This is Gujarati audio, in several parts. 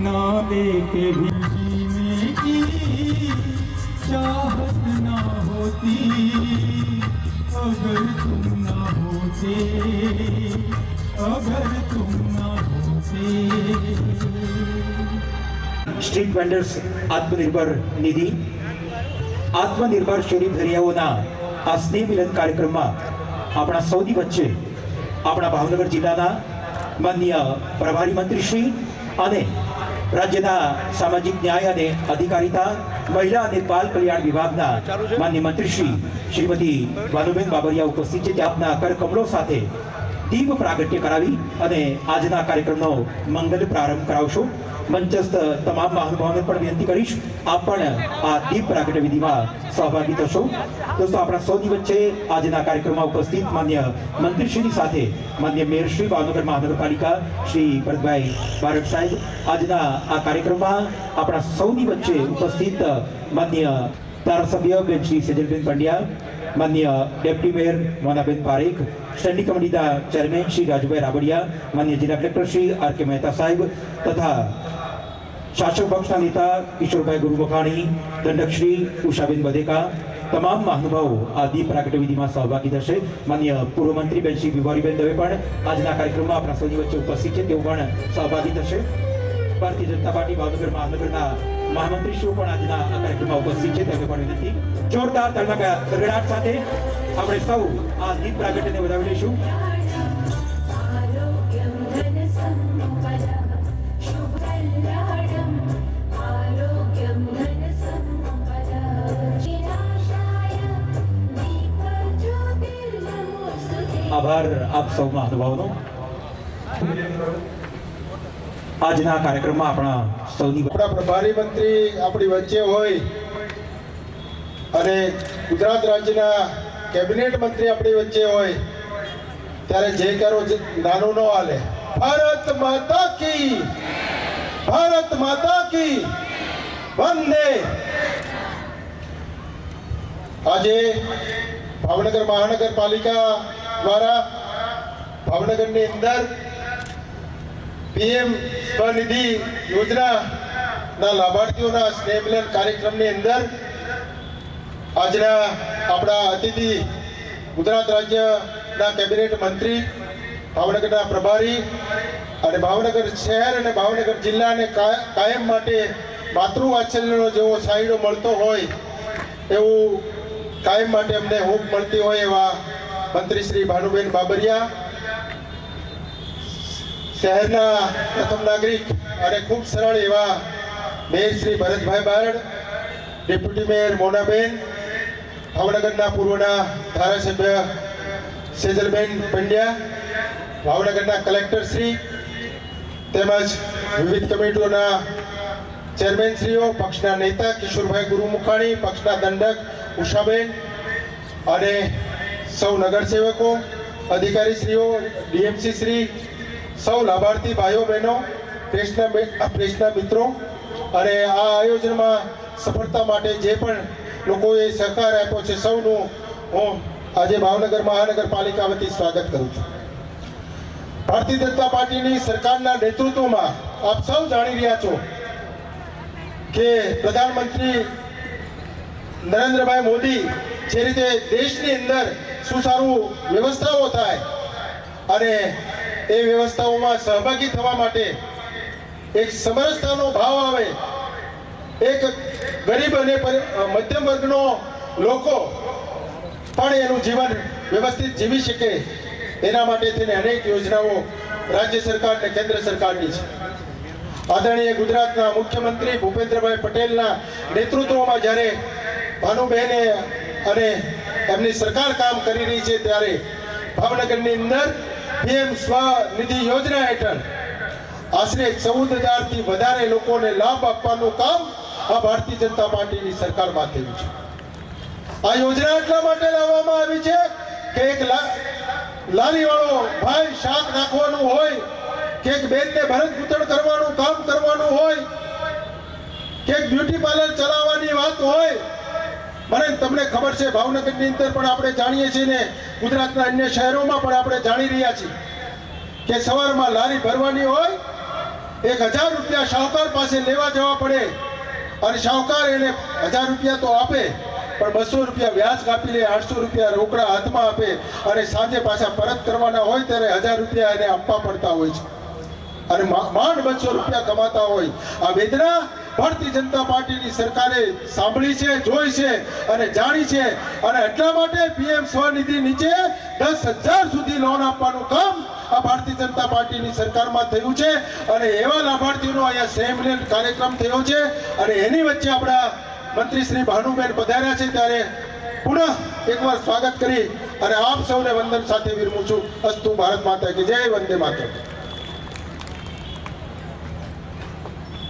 ना देखे भी मेरी चाहत ना होती अगर तुम ना होते, अगर तुम ना होते। स्ट्रीट वेंडर्स आत्मनिर्भर निधि आत्मनिर्भर शरीफ धरियाओना आ स्नेह मिलन कार्यक्रम में अपना सौदी वच्चे अपना भावनगर जिल्लाना माननीय प्रभारी मंत्री श्री अने राज्यना सामाजिक न्याय अने अधिकारिता महिला अने बाल कल्याण विभागना माननीय मंत्री श्री श्रीमती भानुबेन बाबरिया उपस्थित छे। आपना करकमलो साथे दीप प्रागट्य करावी अने आजना कार्यक्रमनो मंगल प्रारंभ करावशो। मंचस्थ तमाम महानुभावोने पण विनंती करीश आप पण आ दीप प्रागट्य विधिमां सहभागी थशो। दोस्तों अपना सौनी वच्चे आजना कार्यक्रममां उपस्थित माननीय मंत्रीश्रीनी साथे माननीय मेयर श्री भावनगर महानगरपालिका श्री भरतभाई बारड साहेब आजना आ कार्यक्रममां अपना सौनी वच्चे उपस्थित माननीय धारासभ्य बेन श्री सेजलबेन पंड्या, माननीय deputy mayor Monaben Parekh, standing कमिटीना चेरमेन श्री राजूभाई राबड़िया, माननीय जिला कलेक्टर श्री आर.के. मेहता साहेब तथा शासक पक्षना नेता किशोरभाई गुरुमुखाणी, दंडक श्री उषाबेन बदेका तमाम महानुभावो आ दीप प्रागट्य विधिमां सहभागी थशे। माननीय पूर्व मंत्री बेन श्री विभारीबेन दवे पण आजना कार्यक्रममां आपणा सौनी वच्चे उपस्थित छे, तेओ पण सहभागी थशे। भारतीय जनता पार्टी भावनगर महानगरना महामंत्रीश्रीओ पण आजना आ कार्यक्रममां उपस्थित छे, तेમને પણ વિનંતી જોરદાર તાળીના ગડગડાટ સાથે આપણે સૌ આ દીપ પ્રાગટ્યને વધાવી લઈશું। આભાર આપ સૌ મહાનુભાવોનો। આજના કાર્યક્રમમાં આપણા સૌની પ્રભારી મંત્રી આપણી વચ્ચે હોય અને ગુજરાત રાજ્યના કેબિનેટ મંત્રી આપણી વચ્ચે હોય ત્યારે જે કરો નાનો ન હાલે। ભારત માતા કી વંદે। આજે ભાવનગર મહાનગરપાલિકા દ્વારા ભાવનગરની અંદર पीएम स्वनिधि योजना ना लाभार्थीओना स्नेह मिलन कार्यक्रमनी अंदर आजना आपड़ा अतिथि गुजरात राज्यना केबिनेट मंत्री भावनगरना प्रभारी अने भावनगर शहर अने भावनगर जिल्लाने कायम माटे मातृवात्सल्यनो जेवो छायडो मळतो होय एवुं कायम माटे अमने हूब मळती होय एवा मंत्री श्री भानुबेन बाबरिया, शहरना प्रथम नागरिक और खूब सरल एवं mayor Shri Bharatbhai Barad, deputy mayor Monaben, भावनगरना पूर्वना धारासभ्य सेजलबेन पंड्या, भावनगरना कलेक्टर श्री तेमज विविध कमिटीओना चेरमेन श्रीओ, पक्षना नेता किशोरभाई गुरुमुखाणी, पक्षना दंडक उषाबेन अने सौ नगरसेवकों, अधिकारी श्रीओ, डीएमसी श्री, सौ लाभार्थी भाईओ बहनों, प्रेसना मित्रों और आ आयोजन में सफलता माटे जे पण लोकोए सहकार आप्यो छे सौनुं हूँ आज भावनगर महानगरपालिका वती स्वागत करूँ छूं। भारतीय जनता पार्टी सरकारना नेतृत्व में आप सौ जाणी रह्या छो के प्रधानमंत्री नरेन्द्रभाई मोदी जे रीते देशनी अंदर सुसारू व्यवस्थाओ थाय अने ए व्यवस्थाओं में सहभागी थवा माटे एक समरसतानो भाव आवे, एक गरीब अने मध्यम वर्गनो लोको पण एनुं जीवन व्यवस्थित जीवी शके एना माटे थईने अनेक योजनाओं राज्य सरकार ने केंद्र सरकारनी छे। आदरणीय गुजरातना मुख्यमंत्री भूपेन्द्रभाई पटेलना नेतृत्वमां ज्यारे भानुबेने अने एमनी सरकार काम करी रही छे त्यारे भावनगरनी अंदर पीएम स्वनिधि योजना हेठळ आश्रे 14,000 थी वधारे लोकोने लाभ आपवानुं काम आ भारतीय जनता पार्टीनी सरकारमां थयुं छे। आ योजना એટલા માટે લાવવામાં આવી છે કે એક લારી વાળો ભાઈ શાક નાખવાનું હોય, કે એક બેનને ભરત ગૂંથણ કરવાનું કામ કરવાનું હોય, કે એક બ્યુટી પાર્લર ચલાવવાની વાત હોય. મને તમને ખબર છે ભાવનગરની અંદર પણ આપણે જાણીએ છીએ ને ગુજરાતના અન્ય શહેરોમાં પણ આપણે જાણી રહ્યા છીએ કે સવારમાં લારી ભરવાની હોય, 1000 રૂપિયા શાહુકાર પાસે લેવા જવા પડે અને શાહુકાર એને 1000 રૂપિયા તો આપે પણ 200 રૂપિયા વ્યાજ કાપી લે, 800 રૂપિયા રોકડા હાથમાં આપે અને સાંજે પાછા પરત કરવાના હોય ત્યારે 1000 રૂપિયા એને આપવા પડતા હોય છે અને માંડ 200 રૂપિયા કમાતા હોય. આ વેદના ભારતીય જનતા પાર્ટીની સરકારે સાંભળી છે, જોઈ છે અને જાણી છે અને એટલા માટે પીએમ સ્વનિધિ નીચે 10,000 સુધી લોન આપવાનું કામ આ ભારતીય જનતા પાર્ટીની સરકારમાં થયું છે અને એવા લાભાર્થીઓનો અહીંયા સેમિનાર કાર્યક્રમ થયો છે અને એની વચ્ચે આપણા મંત્રી શ્રી ભાનુબેન પધાર્યા છે ત્યારે પુનઃ એકવાર સ્વાગત કરી અને આપ સૌને વંદન સાથે વિરમું છું. અસ્તુ ભારત માતા કી જય, વંદે માતરમ.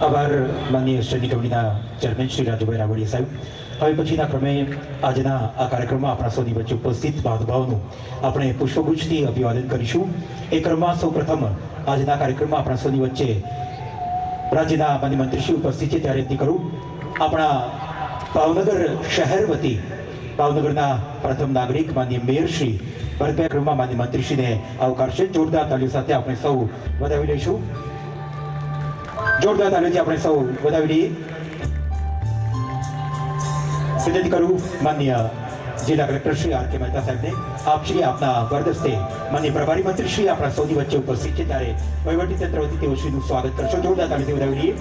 આભાર માનનીય સ્ટેન્ડિંગ કમિટીના ચેરમેન શ્રી રાજુભાઈ રાવળિયા સાહેબ. હવે પછીના ક્રમે આજના આ કાર્યક્રમમાં આપણા સૌની વચ્ચે ઉપસ્થિત મહાનુભાવોનું આપણે પુષ્પગુચ્છથી અભિવાદન કરીશું. એ ક્રમમાં સૌપ્રથમ આજના કાર્યક્રમમાં આપણા સૌની વચ્ચે રાજ્યના માન્ય મંત્રીશ્રી ઉપસ્થિત છે ત્યારે વિનંતી કરું આપણા ભાવનગર શહેર વતી ભાવનગરના પ્રથમ નાગરિક માન્ય મેયર શ્રી ભરતભાઈ ક્રમમાં માન્ય મંત્રીશ્રીને આવકારશે. જોરદાર તાલીઓ સાથે આપણે સૌ વધાવી લઈશું. જોરદાર તાલીઓથી આપણે સૌ વધાવી લઈએ. વિનંતી કરું માન્ય જિલ્લા collector Shri R K Mehta સાહેબને આપ શ્રી આપના વરદસ્તે માન્ય પ્રભારી મંત્રી શ્રી આપણા સૌની વચ્ચે ઉપસ્થિત છે ત્યારે વહીવટી તંત્ર વતી તેઓ શ્રીનું સ્વાગત કરશો. જોરદાર તાલીઓથી વધાવી લઈએ.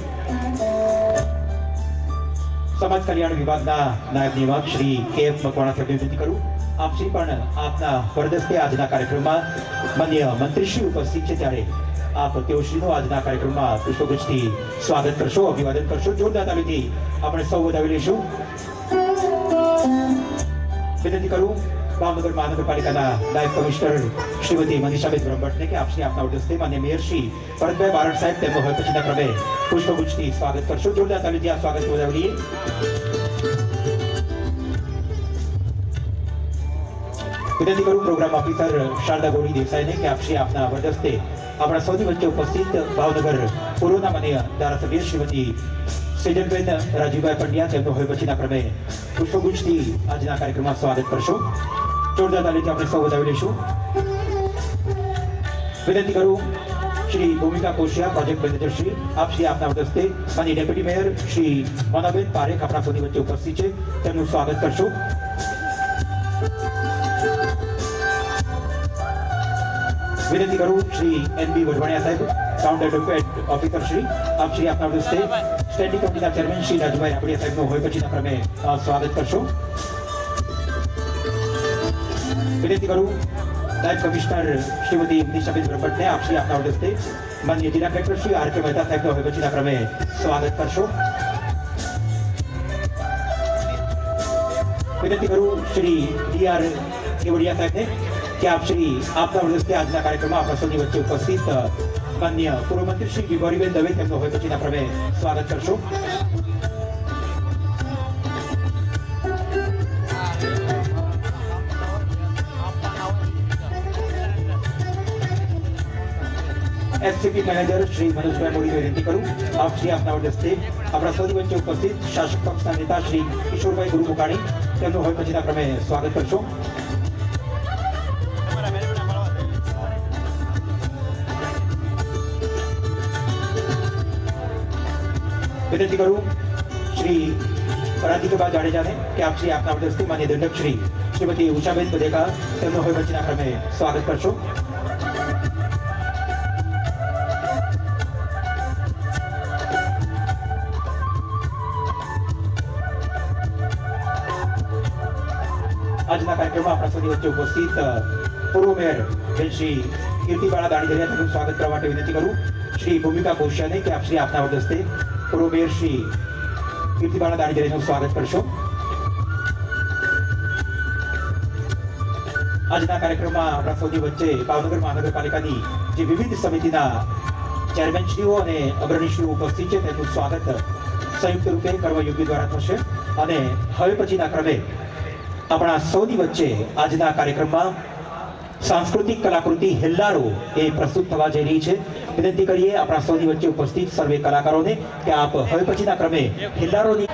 સમાજ કલ્યાણ વિભાગના નાયબ નિયામક શ્રી કે એફ મકવાણા સાહેબને વિનંતી કરું આપ શ્રી પણ આપના વરદસ્તે આજના કાર્યક્રમમાં માન્ય મંત્રી શ્રી ઉપસ્થિત છે ત્યારે આપ તેઓશ્રીનું આજના કાર્યક્રમમાં પુષ્પગુચ્છથી સ્વાગત કરશો, અભિવાદન કરશો. જોરદાર તાલીઓથી આપણે સૌ વધાવી લઈશું. વિનંતી કરું ભાવનગર મહાનગરપાલિકાના નાયબ કમિશનર શ્રીમતી મનીષાબેન બ્રહ્મભટ્ટને કે આપશ્રી આપના વરદસ્તે માન્ય મેયર શ્રી ભરતભાઈ બારડ સાહેબ તેમનો હવે પછીના ક્રમે પુષ્પગુચ્છથી સ્વાગત કરશો. જોરદાર તાલીઓથી આ સ્વાગત વધાવી લઈએ. વિનંતી કરું પ્રોગ્રામ ઓફિસર શારદા ગોરી દેસાઈને કે આપશ્રી આપના વરદસ્તે આપણા સૌની વચ્ચે ઉપસ્થિત ભાવનગર પૂર્વના માન્ય ધારાસભ્ય શ્રીમતી સેજલબેન રાજીવભાઈ પંડ્યા તેમનો હવે પછીના ક્રમે પુષ્પગુચ્છથી આજના કાર્યક્રમમાં સ્વાગત કરશો. જોરદાર તાલીઓથી આપણે સૌ વધાવી લઈશું. વિનંતી કરું શ્રી ભૂમિકા કોશિયા પ્રોજેક્ટ મેનેજર શ્રી આપશ્રી આપના વરદસ્તે માન્ય ડેપ્યુટી મેયર શ્રી મોનાબેન પારેખ આપણા સૌની વચ્ચે ઉપસ્થિત છે તેમનું સ્વાગત કરશો. વિનંતી કરું શ્રી એનબી વઢવાણિયા સાહેબ ટાઉન ડેવલપમેન્ટ ઓફિસર શ્રી આપ શ્રી આપના વરદસ્તે સ્ટેન્ડિંગ કમિટીના ચેરમેન શ્રી રાજુભાઈ રાવળિયા સાહેબનો હોય પછીના ક્રમે સ્વાગત કરશો. વિનંતી કરું નાયબ કમિશનર શ્રીમતી મનીષાબેન બ્રહ્મભટ્ટને આપ શ્રી આપના વરદસ્તે માન્ય જિલ્લા collector Shri R K Mehta સાહેબનો હોય પછીના ક્રમે સ્વાગત કરશો. વિનંતી કરું શ્રી ડી.આર. કેવડિયા સાહેબને કે આપ શ્રી આપના વરદસ્તે આજના કાર્યક્રમમાં આપણા સૌની વચ્ચે ઉપસ્થિત માન્ય પૂર્વ મંત્રી શ્રી ગિરિભાઈબેન દવે તેમનો હવે પછીના ક્રમે સ્વાગત કરશો. એસસીપી મેનેજર શ્રી મનોજભાઈ મોદીને વિનંતી કરું આપ શ્રી આપના વરદસ્તે આપણા સૌની વચ્ચે ઉપસ્થિત શાસક પક્ષના નેતા શ્રી કિશોરભાઈ ગુરુ મુકાણી તેમનો હવે પછીના ક્રમે સ્વાગત કરશો. વિનંતી કરું શ્રી રાધિકાબા જાડેજાને કે આપ શ્રી આપના વરદસ્તે માન્ય દંડક શ્રી શ્રીમતી ઉષાબેન પદેકા તેમનો હવે પછીના ક્રમે સ્વાગત કરશો. આજના કાર્યક્રમમાં આપણા સૌની વચ્ચે ઉપસ્થિત પૂર્વ મેયર શ્રી કીર્તિબાળા દાણીધરિયા તેમનું સ્વાગત કરવા માટે વિનંતી કરું શ્રી ભૂમિકા કોશિયાને કે આપ શ્રી આપના વરદસ્તે પૂર્વ મેયર શ્રી કીર્તિબાળા દાણીધરિયાનું સ્વાગત કરશો. આજના કાર્યક્રમમાં આપણા સૌની વચ્ચે ભાવનગર મહાનગરપાલિકાની જે વિવિધ સમિતિના ચેરમેનશ્રીઓ અને અગ્રણીશ્રીઓ ઉપસ્થિત છે તેમનું સ્વાગત સંયુક્ત રૂપે કર્મયોગી દ્વારા થશે અને હવે પછીના ક્રમે આપણા સૌની વચ્ચે આજના કાર્યક્રમમાં સાંસ્કૃતિક કલાકૃતિ હેલ્લારો એ પ્રસ્તુત થવા જઈ રહી છે. વિનંતી કરીએ આપણા સૌની વચ્ચે ઉપસ્થિત સર્વે કલાકારોને કે આપ હવે પછીના ક્રમે હેલ્લારોની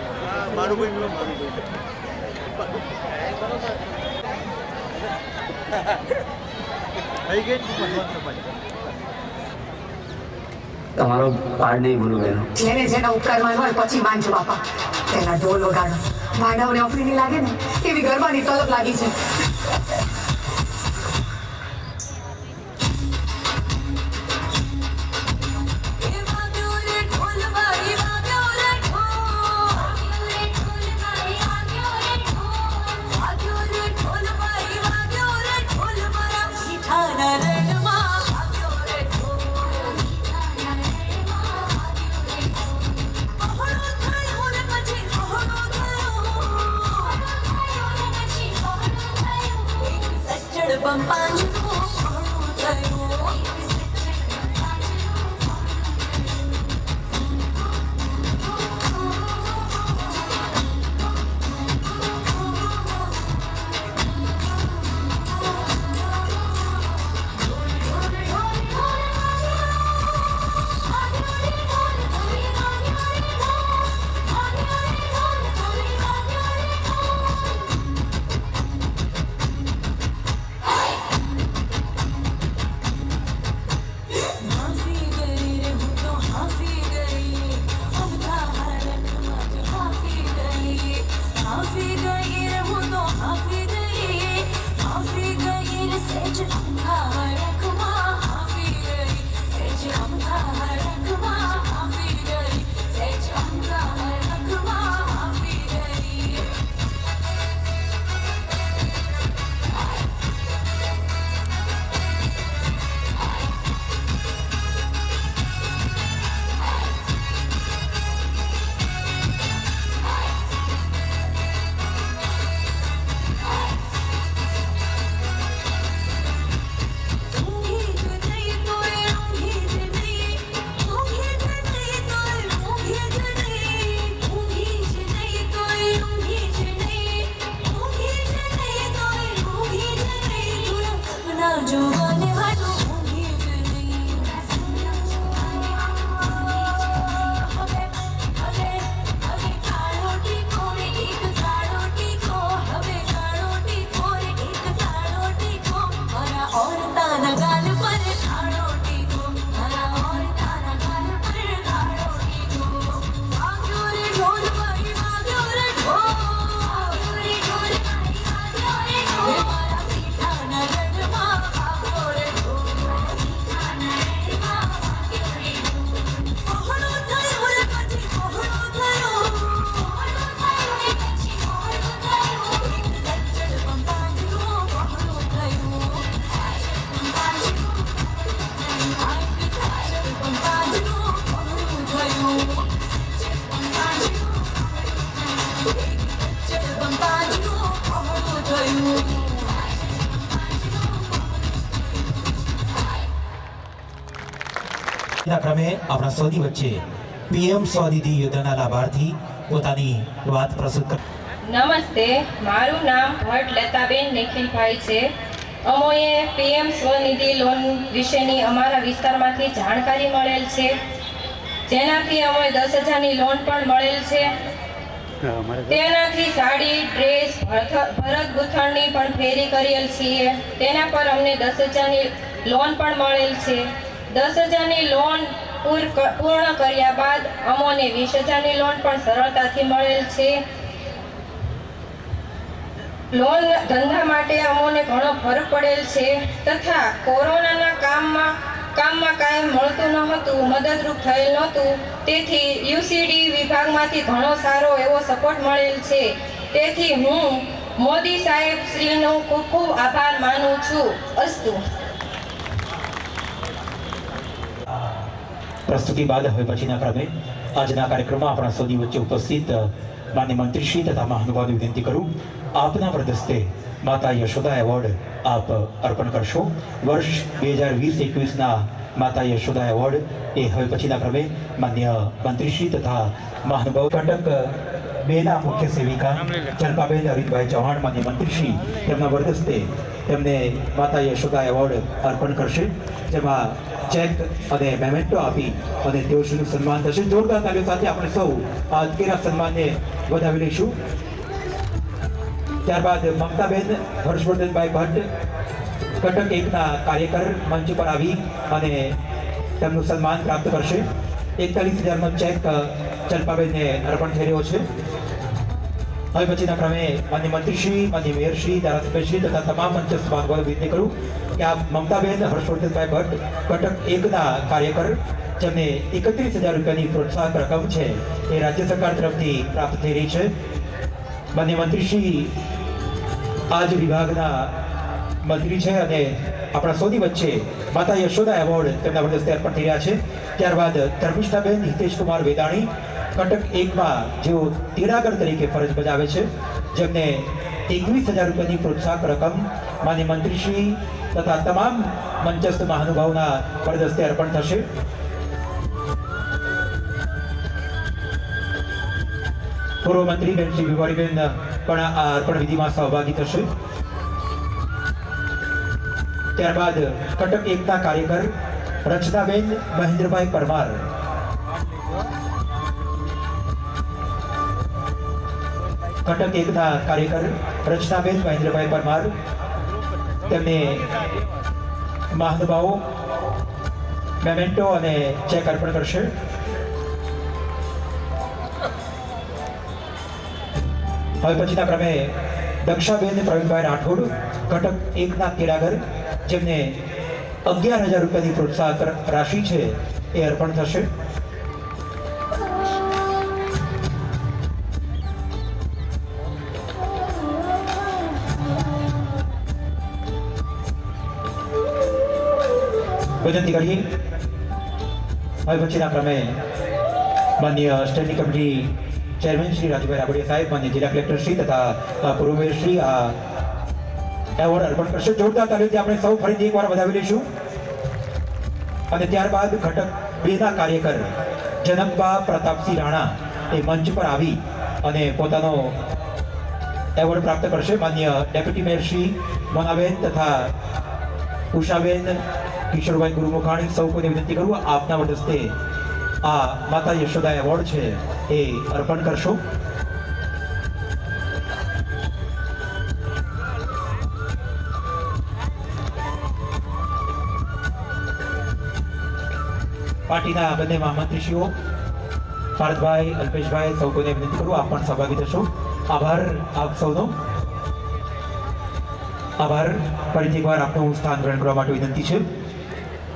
તમારો પાડ નહીં ભૂલું બેનો. જેને જેના ઉપકાર માનવા હોય પછી માનજો બાપા. તેના ઢોલ વગાડો, ભાડાઓને અફરીની લાગે ને એવી ગરબાની તલબ લાગી છે. ક્રમે આપણા સૌની વચ્ચે પીએમ સ્વનિધિ યોજનાના લાભાર્થી પોતાની વાત પ્રસ્તુત કરે. નમસ્તે, મારું નામ ભટ્ટ લતાબેન નિખિલભાઈ છે. અમોએ પીએમ સ્વનિધિ લોન વિશેની અમારા વિસ્તારમાંથી જાણકારી મળેલ છે, જેનાથી અમોએ 10,000ની લોન પણ મળેલ છે. તેનાથી સાડી, ડ્રેસ, ભરત ગૂંથણની પણ ફેરી કરેલ છીએ. તેના પર અમને 10,000ની લોન પણ મળેલ છે. 10,000ની લોન પૂર્ણ કર્યા બાદ અમોને 20,000ની લોન પણ સરળતાથી મળેલ છે. લોન ધંધા માટે અમોને ઘણો ફરક પડેલ છે, તથા કોરોનાના કામમાં કાંઈ મળતું ન હતું, મદદરૂપ થયેલ નહોતું. તેથી યુસીડી વિભાગમાંથી ઘણો સારો એવો સપોર્ટ મળેલ છે. તેથી હું મોદી સાહેબ શ્રીનો ખૂબ ખૂબ આભાર માનું છું. અસ્તુ. પ્રસ્તુતિ બાદ હવે પછીના ક્રમે આજના કાર્યક્રમમાં આપણા સૌની વચ્ચે ઉપસ્થિત માન્ય મંત્રીશ્રી તથા મહાનુભાવોને વિનંતી કરું, આપના પ્રદસ્તે માતા યશોદા એવોર્ડ આપ અર્પણ કરશો. વર્ષ 2020-21ના માતા યશોદા એવોર્ડ એ હવે પછીના ક્રમે માન્ય મંત્રીશ્રી તથા મહાનુભાવ કંટક બેના મુખ્ય સેવિકા ચંપાબેન અરિતભાઈ ચૌહાણ માન્ય મંત્રીશ્રી તેમના વરદસ્તે તેમને માતા યશોદા એવોર્ડ અર્પણ કરશે, જેમાં ચેક અને મેમેન્ટો આપી અને તેઓશ્રીનું સન્માન થશે. જોરદાર તાલીઓ સાથે આપણે સૌ આ અંતિમના સન્માનને વધાવી લઈશું. ત્યારબાદ મમતાબેન હર્ષવર્ધનભાઈ ભટ્ટ કટક એકના કાર્યકર મંચ પર આવી અને તેમનું સન્માન પ્રાપ્ત કરશે. 41,000નો ચેક ચંપાબેનને અર્પણ થઈ રહ્યો છે. હવે પછીના ક્રમે માન્ય મંત્રીશ્રી, માન્ય મેયરશ્રી, ધારાસભ્યશ્રી તથા તમામ મંચસ્થ મહાનુભાવો વિનંતી કરું કે આ મમતાબેન હર્ષવર્ધનભાઈ ભટ્ટ કટક એકના કાર્યકર, જેમને 31,000 રૂપિયાની પ્રોત્સાહક રકમ છે એ રાજ્ય સરકાર તરફથી પ્રાપ્ત થઈ રહી છે. માન્ય મંત્રીશ્રી આ જ વિભાગના મંત્રી છે અને આપણા સૌની વચ્ચે માતા યશોદા એવોર્ડ તેમના વરદસ્તે અર્પણ થઈ રહ્યા છે. ત્યારબાદ ધર્મિષ્ઠાબેન હિતેશકુમાર વેદાણી કટક એકમાં જેઓ તેડાગર તરીકે ફરજ બજાવે છે, જેમને 21,000 રૂપિયાની પ્રોત્સાહક રકમ માન્ય મંત્રીશ્રી તથા તમામ મંચસ્થ મહાનુભાવોના વરદસ્તે અર્પણ થશે. પૂર્વ મંત્રી બેન શ્રી વિવાડીબેન પણ આ અર્પણ વિધિમાં સહભાગી થશે. ત્યારબાદ કટક એકના કાર્યકર રચનાબેન મહેન્દ્રભાઈ પરમાર, કટક એકના કાર્યકર રચનાબેન મહેન્દ્રભાઈ પરમાર, તેમને મહાનુભાવો મેમેન્ટો અને ચેક અર્પણ કરશે. હવે પછીના ક્રમે દક્ષાબેન પ્રવીણભાઈ રાઠોડ કટક એકના તેડાગર, જેમને 11,000 રૂપિયાની પ્રોત્સાહક રાશિ છે એ અર્પણ થશે. વિનંતી કરીએ. હવે પછીના ક્રમે માન્ય standing committee chairman Shri Rajubhai Rabadiya સાહેબ, માન્ય જિલ્લા કલેક્ટર શ્રી તથા પૂર્વ મેયર શ્રી આ એવોર્ડ અર્પણ કરશે. જોરદાર તાલીઓથી આપણે સૌ ફરીથી એકવાર વધાવી લઈશું. અને ત્યારબાદ ઘટક બેના કાર્યકર જનકબા પ્રતાપસિંહ રાણા એ મંચ પર આવી અને પોતાનો એવોર્ડ પ્રાપ્ત કરશે. માન્ય ડેપ્યુટી મેયર શ્રી મોનાબેન તથા ઉષાબેન, કિશોરભાઈ ગુરુમુખાણી, સૌ કોઈને વિનંતી કરું આપના વરદસ્તે આ માતા યશોદા એવોર્ડ છે એ અર્પણ કરશો. પાર્ટીના બંને મહામંત્રીશ્રીઓ પાર્થભાઈ, અલ્પેશભાઈ, સૌ કોઈને વિનંતી કરું આપ પણ સહભાગી થશો. આભાર આપ સૌનો. આભાર. ફરીથી એકવાર આપનું સ્થાન ગ્રહણ કરવા માટે વિનંતી છે.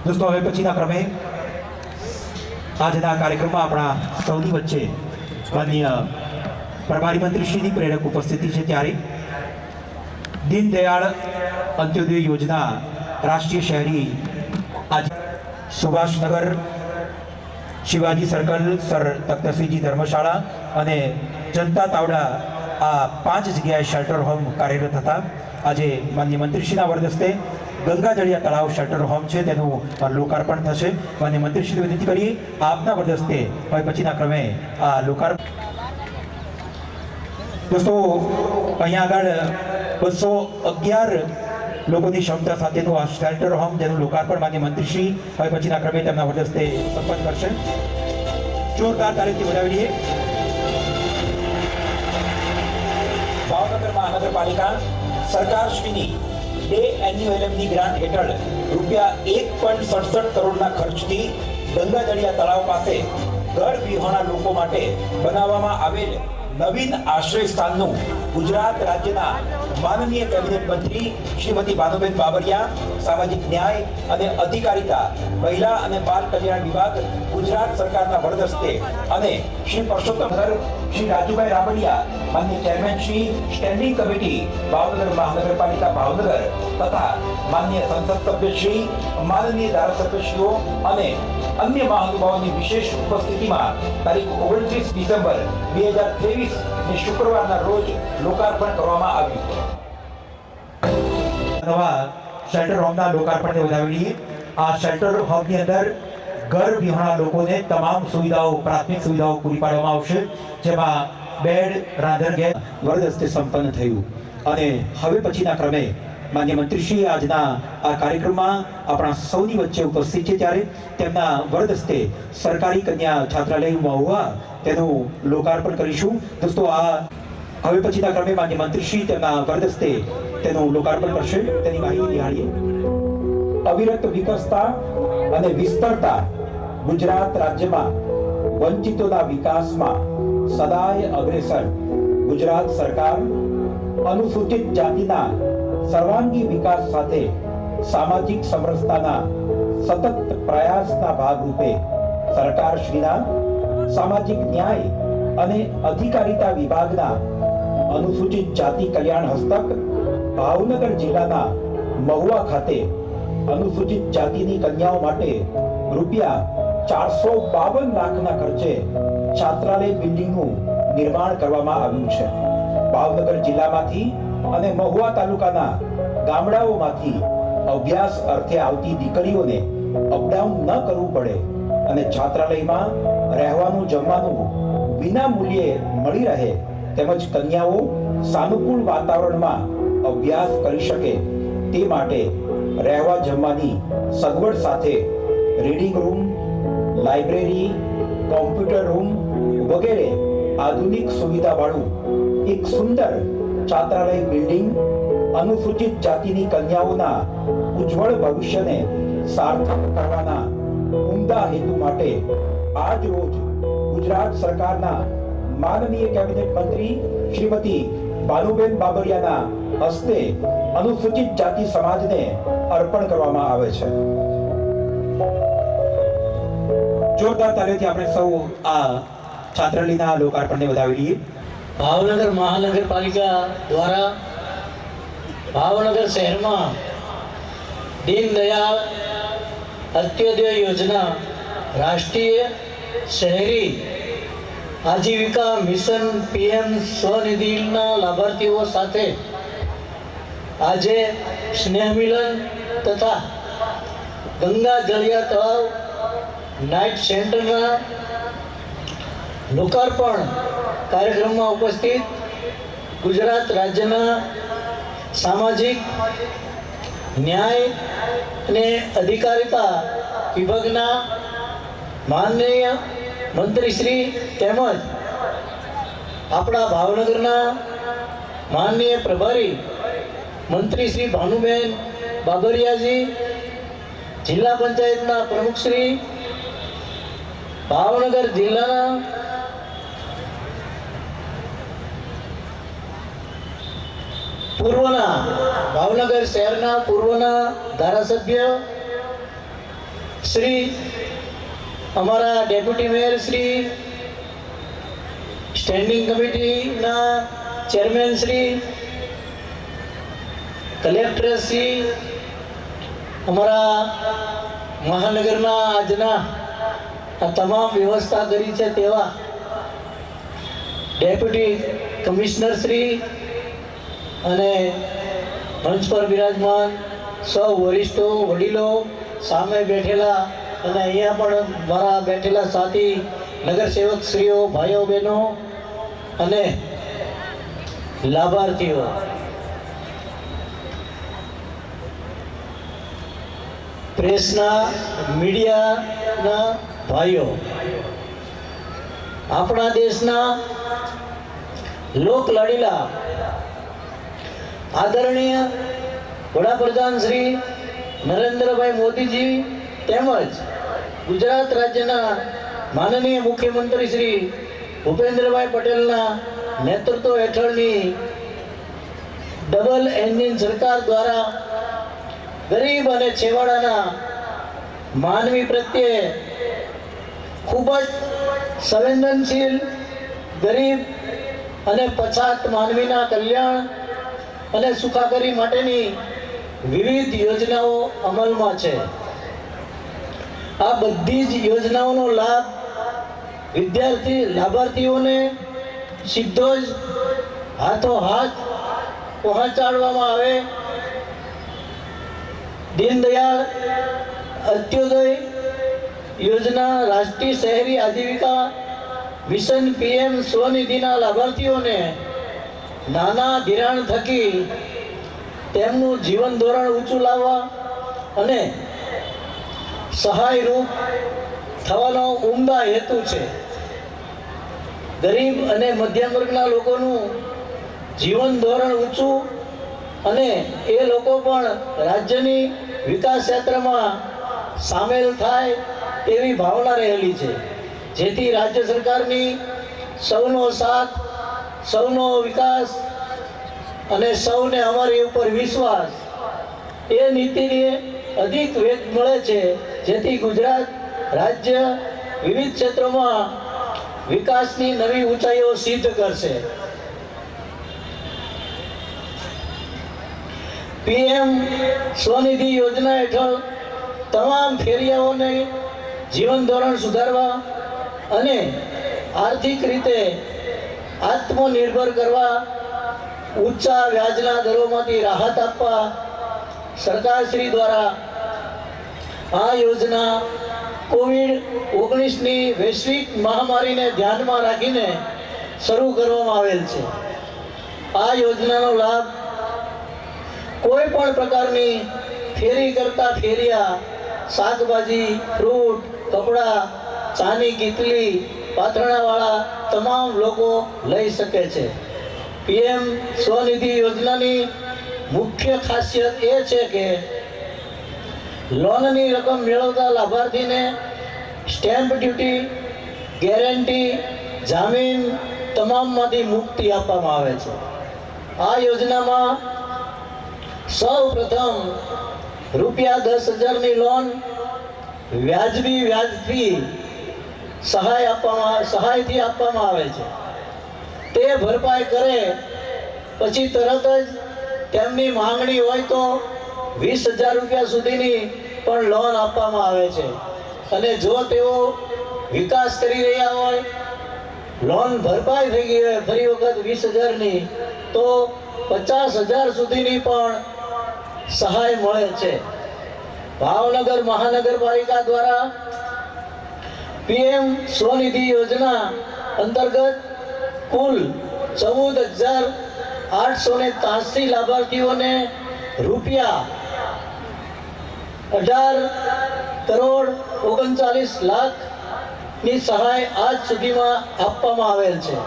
દોસ્તો, હવે પછીના ક્રમે આજના કાર્યક્રમમાં આપણા સૌની વચ્ચે માનનીય પ્રભારી મંત્રીશ્રીની પ્રેરક ઉપસ્થિતિ છે. ત્યારે દીનદયાળ અંત્યોદય યોજના રાષ્ટ્રીય શહેરી આજે સુભાષનગર, શિવાજી સર્કલ, સર તખ્તસિંહજી ધર્મશાળા અને જનતા તાવડા આ 5 જગ્યાએ શેલ્ટર હોમ કાર્યરત હતા. આજે માનનીય મંત્રીશ્રીના વરદસ્તે ગંગાજળિયા તળાવ શેલ્ટર હોમ છે તેનું લોકાર્પણ થશે. માનનીય મંત્રીશ્રીને વિનંતી કરીએ આપના વરદસ્તે હવે પછીના ક્રમે આ લોકાર્પણ. દોસ્તો, અહીંયા આગળ 211 લોકોની ક્ષમતા સાથેનું આ શેલ્ટર હોમ જેનું લોકાર્પણ માન્ય મંત્રીશ્રી હવે પછીના ક્રમે તેમના વરદસ્તે સંપન્ન કરશે. જોરદાર તારીખથી વધાવી દઈએ. ભાવનગર મહાનગરપાલિકા સરકારશ્રીની ડે એન્યુએલએમની ગ્રાન્ટ હેઠળ ₹1.67 કરોડના ખર્ચથી ગંગાજળિયા તળાવ પાસે ઘર વિહોણા લોકો માટે બનાવવામાં આવેલ નવીન આશ્રય સ્થાનનું ગુજરાત રાજ્યના માનનીય કેબિનેટ મંત્રી શ્રીમતી ભાનુબેન બાબરિયા, સામાજિક ન્યાય અને અધિકારિતા, મહિલા અને બાળ કલ્યાણ વિભાગ, ગુજરાત સરકારના વરદસ્તે અને શ્રી પરસોત્તમનગર શ્રી રાજુભાઈ રાબડિયા, માન્ય chairman Shri standing committee Bhavnagar મહાનગરપાલિકા ભાવનગર તથા માન્ય સંસદ સભ્ય શ્રી, માનનીય ધારાસભ્યશ્રીઓ અને અન્ય મહાનુભાવોની વિશેષ ઉપસ્થિતિમાં તારીખ 29 ડિસેમ્બર 2023 ને શુક્રવારના રોજ લોકાર્પણ કરવામાં આવ્યું. નવા શેલ્ટર હોમના લોકાર્પણને વધાવી લઈએ. આ શેલ્ટર હોમની અંદર ઘર વિહોણા લોકોને તમામ સુવિધાઓ, પ્રાથમિક સુવિધાઓ પૂરી પાડવામાં આવશે, જેમાં બેડ, રાંધણ ગેસ વરદસ્તે સંપન્ન થયું. અને હવે પછીના ક્રમે માન્ય મંત્રીશ્રી આજના આ કાર્યક્રમમાં આપણા સૌની વચ્ચે ઉપસ્થિત છે, ત્યારે તેમના વરદ હસ્તે સરકારી કન્યા છાત્રાલય મહુવા તેનું લોકાર્પણ કરીશું. દોસ્તો, આ હવે પછીના ક્રમે માન્ય મંત્રીશ્રી તેમના વરદ હસ્તે તેનું લોકાર્પણ કરશે. તેની માહિતી નિહાળીએ. અવિરત વિકસતા અને વિસ્તરતા ગુજરાત રાજ્યમાં વંચિતોના વિકાસમાં સદાય અગ્રેસર ગુજરાત સરકાર અનુસૂચિત જાતિના સર્વાંગી વિકાસ સાથે સામાજિક સમરસતાના સતત પ્રયાસના ભાગરૂપે સરકારશ્રીના સામાજિક ન્યાય અને અધિકારીતા વિભાગના અનુસૂચિત જાતિ કલ્યાણ હસ્તક ભાવનગર જિલ્લાના મહુવા ખાતે અનુસૂચિત જાતિની કન્યાઓ માટે રૂપિયા 452 લાખના ખર્ચે છાત્રાલય બિલ્ડિંગનું નિર્માણ કરવામાં આવ્યું છે. ભાવનગર જિલ્લામાંથી અને મહુવા તાલુકાના ગામડાઓમાંથી અભ્યાસ અર્થે આવતી દીકરીઓને અપડાઉન ન કરવું પડે અને છાત્રાલયમાં રહેવાનું જમવાનું વિના મૂલ્યે મળી રહે, તેમજ કન્યાઓ સાનુકૂળ વાતાવરણમાં અભ્યાસ કરી શકે તે માટે રહેવા જમવાની સગવડ સાથે reading room, library, computer room વગેરે આધુનિક સુવિધાવાળું એક સુંદર છાત્રાલય બિલ્ડિંગ અનુસૂચિત જાતિની કન્યાઓના ઉજ્જવળ ભવિષ્યને સાર્થક કરવાના ઉમદા હેતુ માટે આજ રોજ ગુજરાત સરકારના માનનીય કેબિનેટ મંત્રી શ્રીમતી ભાનુબેન બાબરિયાના હસ્તે અનુસૂચિત જાતિ સમાજને અર્પણ કરવામાં આવે છે. જોરદાર તાળીઓથી આપણે સૌ આ છાત્રાલયના લોકાર્પણને વધાવી લઈએ. ભાવનગર મહાનગરપાલિકા દ્વારા ભાવનગર શહેરમાં દીનદયાળ અંત્યોદય યોજના રાષ્ટ્રીય શહેરી આજીવિકા મિશન PM સ્વનિધિના લાભાર્થીઓ સાથે આજે સ્નેહ મિલન તથા ગંગા જળિયા તળાવ નાઇટ સેન્ટરના લોકાર્પણ કાર્યક્રમમાં ઉપસ્થિત ગુજરાત રાજ્યના સામાજિક ન્યાય અને અધિકારીતા વિભાગના માનનીય મંત્રીશ્રી તેમજ આપણા ભાવનગરના માનનીય પ્રભારી મંત્રી શ્રી ભાનુબેન બાબરિયાજી, જિલ્લા પંચાયતના પ્રમુખશ્રી, ભાવનગર જિલ્લાના પૂર્વના ભાવનગર શહેરના પૂર્વના ધારાસભ્ય શ્રી, અમારા ડેપ્યુટી મેયર શ્રી, સ્ટેન્ડિંગ કમિટીના ચેરમેન શ્રી, કલેક્ટર શ્રી, અમારા મહાનગરના આજના આ તમામ વ્યવસ્થા કરી છે તેવા ડેપ્યુટી કમિશનર શ્રી અને મંચ પર બિરાજમાન સૌ વરિષ્ઠો, વડીલો, સામે બેઠેલા અને અહીંયા પણ મારા બેઠેલા સાથી નગરસેવક શ્રીઓ, ભાઈઓ, બહેનો અને લાભાર્થીઓ, પ્રેસના, મીડિયાના ભાઈઓ, આપણા દેશના લોકલાડીલા આદરણીય વડાપ્રધાન શ્રી નરેન્દ્રભાઈ મોદીજી તેમજ ગુજરાત રાજ્યના માનનીય મુખ્યમંત્રી શ્રી ભૂપેન્દ્રભાઈ પટેલના નેતૃત્વ હેઠળની ડબલ એન્જિન સરકાર દ્વારા ગરીબ અને છેવાડાના માનવી પ્રત્યે ખૂબ જ સંવેદનશીલ, ગરીબ અને પછાત માનવીના કલ્યાણ અને સુખાકારી માટેની વિવિધ યોજનાઓ અમલમાં છે. આ બધી જ યોજનાઓનો લાભ લાભાર્થીઓને સીધો જ હાથોહાથ પહોંચાડવામાં આવે. દીનદયાળ અંત્યોદય યોજના રાષ્ટ્રીય શહેરી આજીવિકા મિશન PM સ્વનિધિના લાભાર્થીઓને નાના ધિરાણ થકી તેમનું જીવન ધોરણ ઊંચું લાવવા અને સહાયરૂપ થવાનો ઉમદા હેતુ છે. ગરીબ અને મધ્યમ વર્ગના લોકોનું જીવન ધોરણ ઊંચું અને એ લોકો પણ રાજ્યની વિકાસ ક્ષેત્રમાં સામેલ થાય તેવી ભાવના રહેલી છે, જેથી રાજ્ય સરકારની સૌનો સાથ, સૌનો વિકાસ અને સૌને અમારી ઉપર વિશ્વાસ એ નીતિને અધિક વેગ મળે છે, જેથી ગુજરાત રાજ્ય વિવિધ ક્ષેત્રોમાં વિકાસની નવી ઊંચાઈઓ સિદ્ધ કરશે. PM સ્વનિધિ યોજના હેઠળ તમામ ફેરિયાઓને જીવન ધોરણ સુધારવા અને આર્થિક રીતે આત્મનિર્ભર કરવા ઊંચા વ્યાજના દરોમાંથી રાહત આપવા સરકારશ્રી દ્વારા આ યોજના COVID-19ની વૈશ્વિક મહામારીને ધ્યાનમાં રાખીને શરૂ કરવામાં આવેલ છે. આ યોજનાનો લાભ કોઈ પણ પ્રકારની ફેરી કરતા ફેરિયા, શાકભાજી, ફ્રૂટ, કપડાં, ચાની કીટલી, પાથરણાવાળા તમામ લોકો લઈ શકે છે. PM સ્વનિધિ યોજનાની મુખ્ય ખાસિયત એ છે કે લોનની રકમ મેળવતા લાભાર્થીને સ્ટેમ્પ ડ્યુટી, ગેરંટી, જામીન તમામમાંથી મુક્તિ આપવામાં આવે છે. આ યોજનામાં સૌ પ્રથમ ₹10,000ની લોન વ્યાજબી વ્યાજથી સહાયથી આપવામાં આવે છે. તે ભરપાઈ કરે પછી તરત જ તેમની માંગણી હોય તો ₹20,000 સુધીની પણ લોન આપવામાં આવે છે. અને જો તેઓ વિકાસ કરી રહ્યા હોય, લોન ભરપાઈ થઈ ગઈ હોય ફરી વખત 20,000ની, તો 50,000 સુધીની પણ સહાય મળે છે. ભાવનગર મહાનગરપાલિકા દ્વારા PM સ્વનિધિ યોજના અંતર્ગત કુલ 14,883 લાભાર્થીઓને ₹18,39,00,000ની સહાય આજ સુધીમાં આપવામાં આવેલ છે.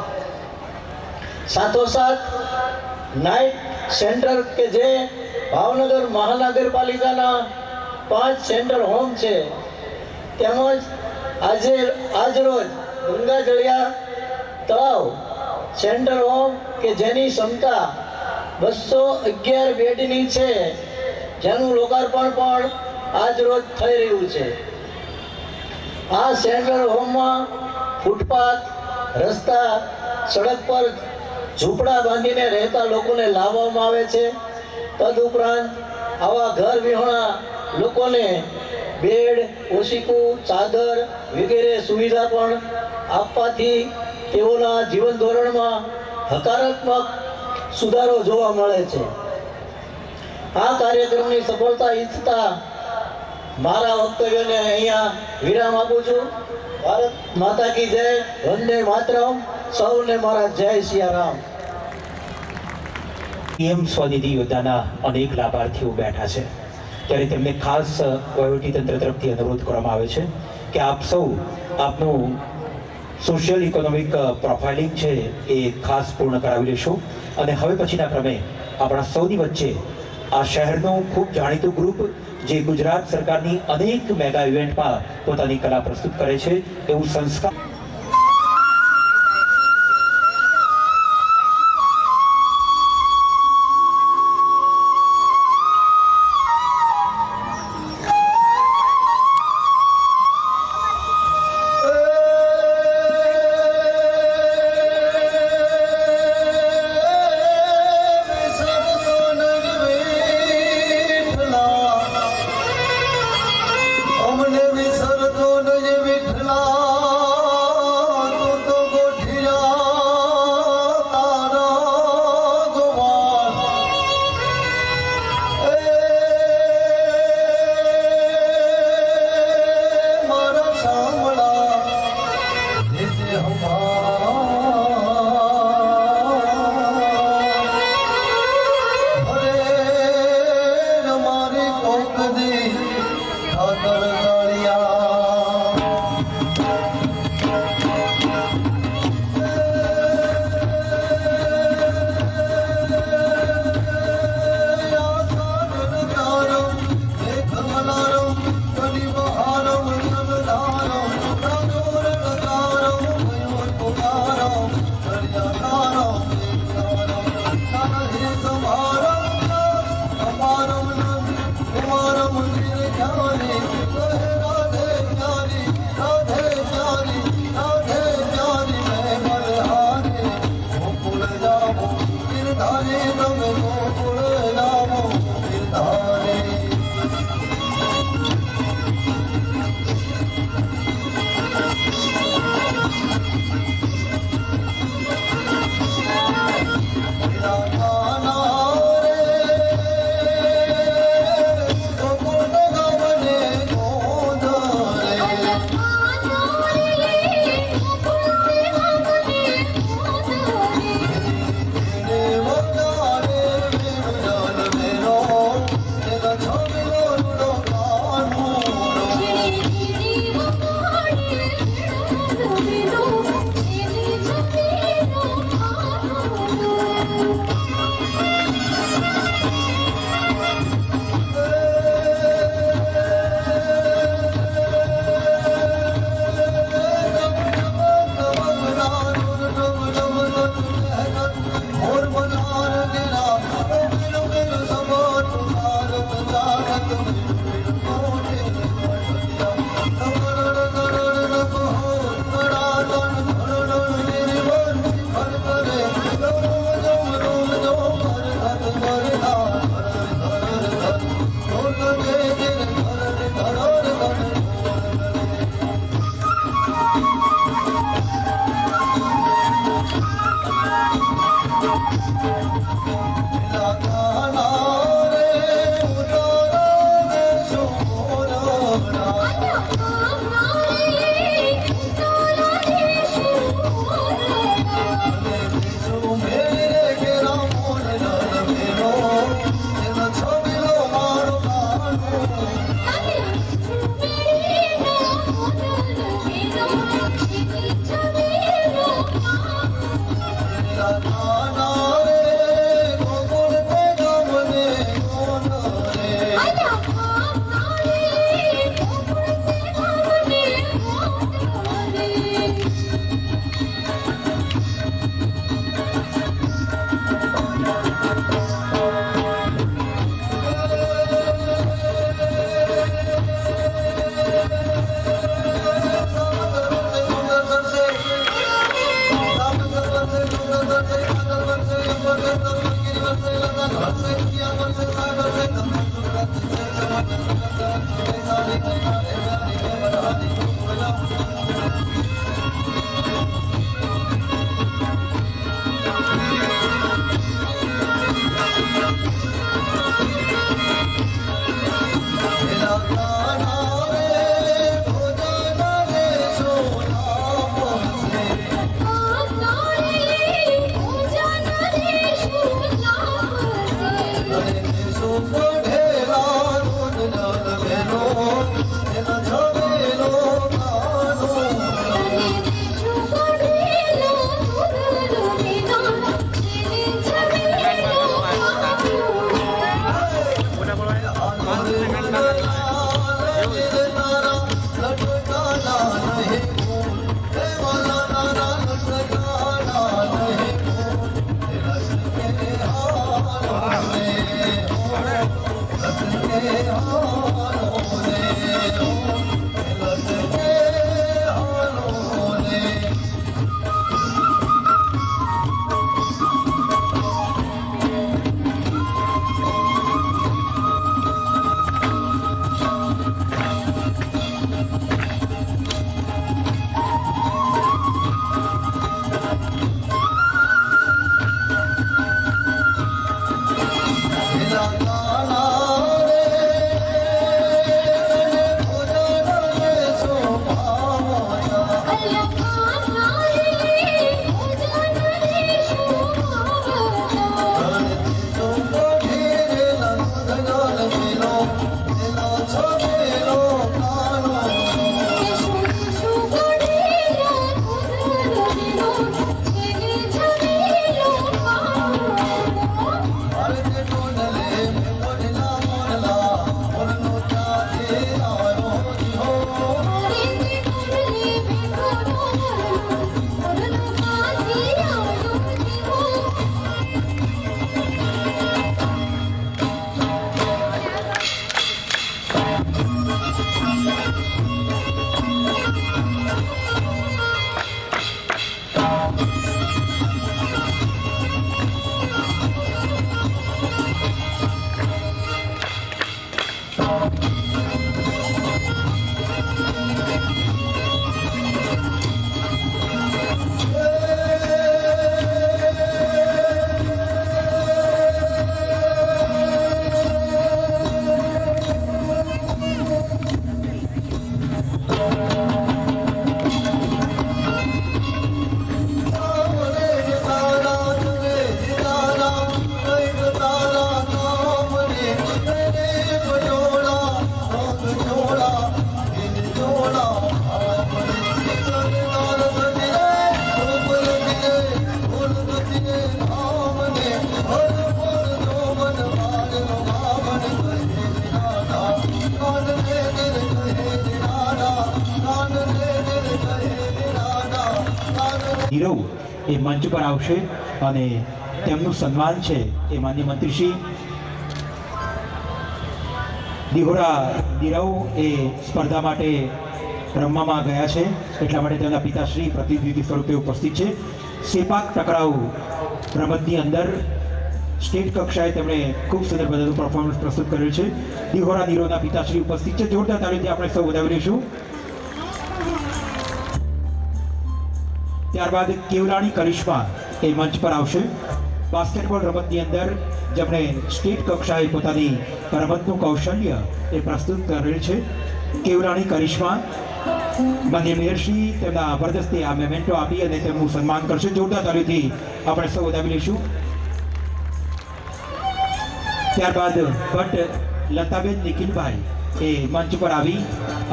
સાથોસાથ નાઇટ સેન્ટર કે જે ભાવનગર મહાનગરપાલિકાના 5 સેન્ટર હોમ છે, તેમજ આજરોજ ગંગાજળિયા તળાવ સેન્ટર હોમ કે જેની ક્ષમતા 211 બેડની છે, જેનું લોકાર્પણ પણ આજરોજ થઈ રહ્યું છે. આ સેન્ટર હોમમાં ફૂટપાથ, રસ્તા, સડક પર ઝૂંપડા બાંધીને રહેતા લોકોને લાવવામાં આવે છે. તદુપરાંત આવા ઘર વિહોણા લોકોને બેડ, ઓશીકું, ચાદર વગેરે સુવિધા પણ આપવાથી તેઓના જીવન ધોરણમાં હકારાત્મક સુધારો જોવા મળે છે. આ કાર્યક્રમની સફળતા ઈચ્છતા મારા વક્તવ્યને અહીંયા વિરામ આપું છું. ભારત માતા કી જય, વંદે માતરમ. સૌને મારા જય સિયારામ. PM સ્વનિધિ યોજનાના અનેક લાભાર્થીઓ બેઠા છે, ત્યારે તેમને ખાસ વહીવટીતંત્ર તરફથી અનુરોધ કરવામાં આવે છે કે આપ સૌ આપનું સોશિયલ ઇકોનોમિક પ્રોફાઇલિંગ છે એ ખાસ પૂર્ણ કરાવી લેશો. અને હવે પછીના ક્રમે આપણા સૌની વચ્ચે આ શહેરનું ખૂબ જાણીતું ગ્રુપ જે ગુજરાત સરકારની અનેક મેગા ઇવેન્ટમાં પોતાની કલા પ્રસ્તુત કરે છે એવું સંસ્કાર અમને વિસરતો નજ વિઠલા નીરવ એ મંચ પર આવશે અને તેમનું સન્માન છે એ માન્ય મંત્રી શ્રી દિહોરા નીરવ એ સ્પર્ધા માટે રમવામાં ગયા છે, એટલા માટે તેમના પિતાશ્રી પ્રતિનિધિ સ્વરૂપે ઉપસ્થિત છે. સેપાક ટકરાવ રમતની અંદર સ્ટેટ કક્ષાએ તેમણે ખૂબ સુંદર બધાનું પરફોર્મન્સ પ્રસ્તુત કરેલ છે. દિહોરા નીરવના પિતાશ્રી ઉપસ્થિત છે. જોરદાર તાળીથી આપણે સૌ વધાવી લઈશું. ત્યારબાદ કેવલાણી કરિશ્મા એ મંચ પર આવશે. બાસ્કેટબોલ રમતની અંદર જેમણે સ્ટેટ કક્ષાએ પોતાની રમતનું કૌશલ્ય એ પ્રસ્તુત કરેલ છે. કેવલાણી કરિશ્મા માન્ય મેયરશ્રી તેમના વરદસ્તે આ મેમેન્ટો આપી અને તેમનું સન્માન કરશે. જોરદાર તાળીથી આપણે સૌ વધાવી લઈશું. ત્યારબાદ ભટ્ટ લતાબેન નિખિલભાઈ એ મંચ પર આવી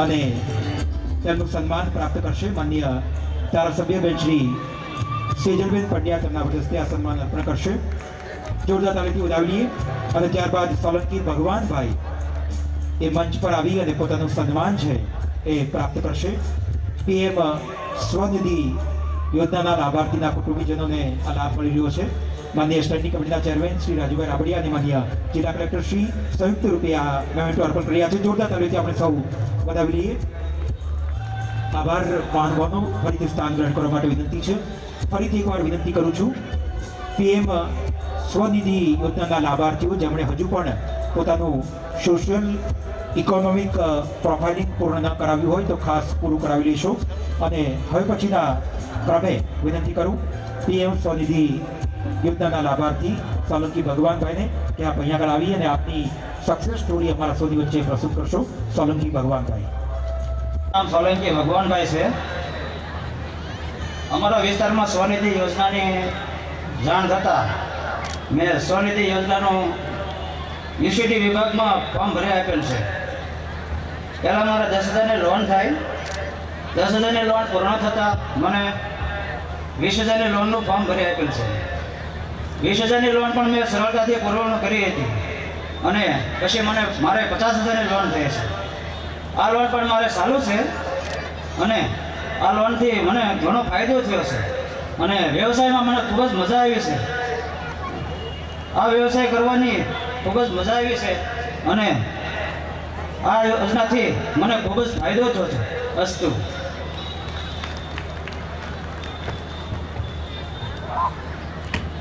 અને તેમનું સન્માન પ્રાપ્ત કરશે. માન્ય ધારાસભ્ય બેન શ્રી સેજલબેન પંડ્યા તેમના વરદસ્તે આ સન્માન અર્પણ કરશે. જોરદાર તાળીથી વધાવી લઈએ. અને ત્યારબાદ સોલંકી ભગવાનભાઈ એ મંચ પર આવી અને પોતાનું સન્માન છે એ પ્રાપ્ત કરશે. પીએમ સ્વનિધિ યોજનાના લાભાર્થીના કુટુંબીજનોને આ લાભ મળી રહ્યો છે. માન્ય સ્ટેન્ડિંગ કમિટીના ચેરમેન શ્રી રાજુભાઈ રાબડિયા અને માન્ય જિલ્લા કલેક્ટર શ્રી સંયુક્ત રૂપે આ મેમેન્ટો અર્પણ કરી રહ્યા છે. જોરદાર તાળીથી આપણે સૌ વધાવી લઈએ. આભાર મહાનુભાવનો. ફરીથી સ્થાન ગ્રહણ કરવા માટે વિનંતી છે. ફરીથી એકવાર વિનંતી કરું છું, પીએમ સ્વનિધિ યોજનાના લાભાર્થીઓ જેમણે હજુ પણ પોતાનું સોશિયલ ઇકોનોમિક પ્રોફાઇલિંગ પૂર્ણ ન કરાવ્યું હોય તો ખાસ પૂરું કરાવી લેશો. અને હવે પછીના ક્રમે વિનંતી કરું પીએમ સ્વનિધિ યોજનાના લાભાર્થી સોલંકી ભગવાનભાઈને કે આપ અહીંયા આગળ આવી અને આપની સક્સેસ સ્ટોરી અમારા સૌની વચ્ચે પ્રસ્તુત કરશો. સોલંકી ભગવાનભાઈ. નામ સોલંકી ભગવાનભાઈ છે. અમારા વિસ્તારમાં સ્વનિધિ યોજનાની જાણ થતાં મેં સ્વનિધિ યોજનાનું યુસીડી વિભાગમાં ફોર્મ ભરી આપેલ છે. પહેલાં મારે 10,000ની લોન થાય. 10,000ની લોન પૂર્ણ થતાં મને 20,000ની લોનનું ફોર્મ ભરી આપેલ છે. 20,000ની લોન પણ મેં સરળતાથી પૂર્ણ કરી હતી અને પછી મારે 50,000ની લોન થઈ છે. આ લોન પણ મારે ચાલુ છે અને આ લોનથી મને ઘણો ફાયદો થયો છે અને વ્યવસાયમાં મને ખૂબ જ મજા આવી છે. આ વ્યવસાય કરવાની ખૂબ જ મજા આવી છે અને આ યોજનાથી મને ખૂબ જ ફાયદો થયો છે. અસ્તુ.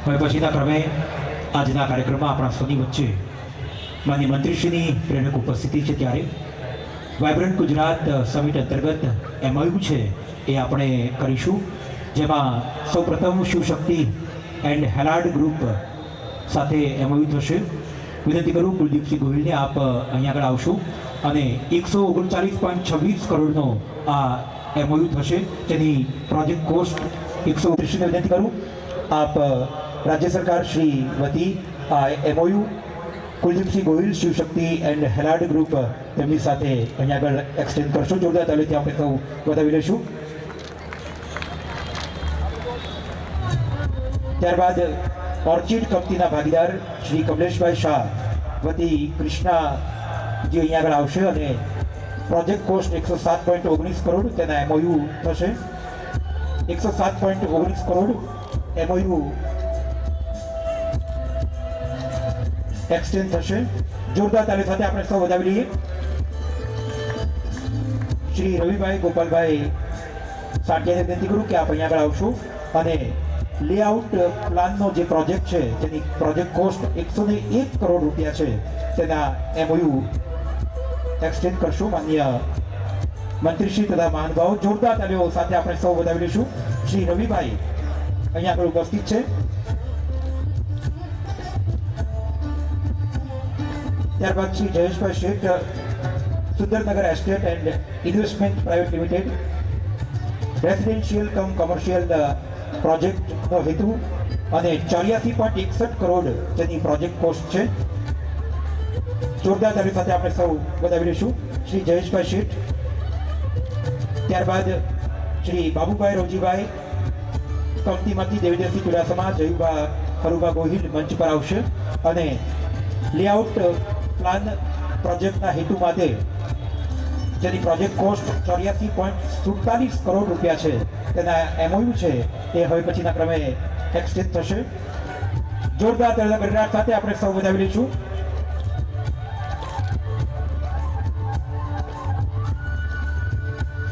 હવે પછીના ક્રમે આજના કાર્યક્રમમાં આપણા સૌની વચ્ચે માનનીય મંત્રીશ્રીની પ્રેરક ઉપસ્થિતિ છે, ત્યારે વાઇબ્રન્ટ ગુજરાત સમિટ અંતર્ગત MOU છે એ આપણે કરીશું, જેમાં સૌપ્રથમ શિવશક્તિ એન્ડ હેલાડ ગ્રુપ સાથે MOU થશે. વિનંતી કરું કુલદીપસિંહ ગોહિલને, આપ અહીંયા આગળ આવશો અને 139.26 કરોડનો આ MOU થશે, જેની પ્રોજેક્ટ કોસ્ટ 129. વિનંતી કરું આપ રાજ્ય સરકાર શ્રી વતી આ MOU કુલદીપસિંહ ગોહિલ શિવશક્તિ એન્ડ હેલાડ ગ્રુપ તેમની સાથે અહીંયા આગળ એક્સટેન્ડ કરશો. જોરદાર તાલીથી આપણે સૌ વધાવી લઈશું. ત્યારબાદ ઓર્ચિડ કંપનીના ભાગીદાર શ્રી કમલેશભાઈ શાહ વતી કૃષ્ણાજી અહીંયા આગળ આવશે અને પ્રોજેક્ટ કોસ્ટ 107.19 કરોડ તેના MOU થશે. 107.19 કરોડ MOU એક્સટેન્ડ થશે. જોરદાર તાલી સાથે આપણે સૌ વધાવી લઈએ. શ્રી રવિભાઈ ગોપાલભાઈ સાટિયાને વિનંતી કરું કે આપ અહીંયા આગળ આવશો અને લેઆઉટ પ્લાનનો જે પ્રોજેક્ટ છે તેની પ્રોજેક્ટ કોસ્ટ 101 કરોડ રૂપિયા છે તેના MOU એક્સટેન્ડ કરશું. માનનીય મંત્રીશ્રી તથા મહાનુભાવો, જોરદાર તાલીઓ સાથે આપણે સૌ વધાવી લઈશું. શ્રી રવિભાઈ અહીંયા આગળ ઉપસ્થિત છે. ત્યારબાદ Shri Jayeshbhai Sheth Sundarnagar estate and investment private limited residential cum commercial પ્રોજેક્ટનો હેતુ અને 84.61 કરોડ જેની પ્રોજેક્ટ કોસ્ટ છે. જોરદાર તાલી સાથે આપણે સૌ વધાવી લઈશું. શ્રી જયેશભાઈ શેઠ. ત્યારબાદ શ્રી બાબુભાઈ રોજીભાઈ કંપનીમાંથી દેવીદરસિંહ ચુડાસમા, જયુભા ફરુભા ગોહિલ મંચ પર આવશે અને લેઆઉટ પ્લાન પ્રોજેક્ટના હેતુ માટે જેની પ્રોજેક્ટ કોસ્ટ 84.47 કરોડ રૂપિયા છે તેના MOU છે તે હવે પછીના ક્રમે એક્સટેન્ડ થશે. જોરદાર તાળીના સાથે આપણે સૌ વધાવી લઈશું.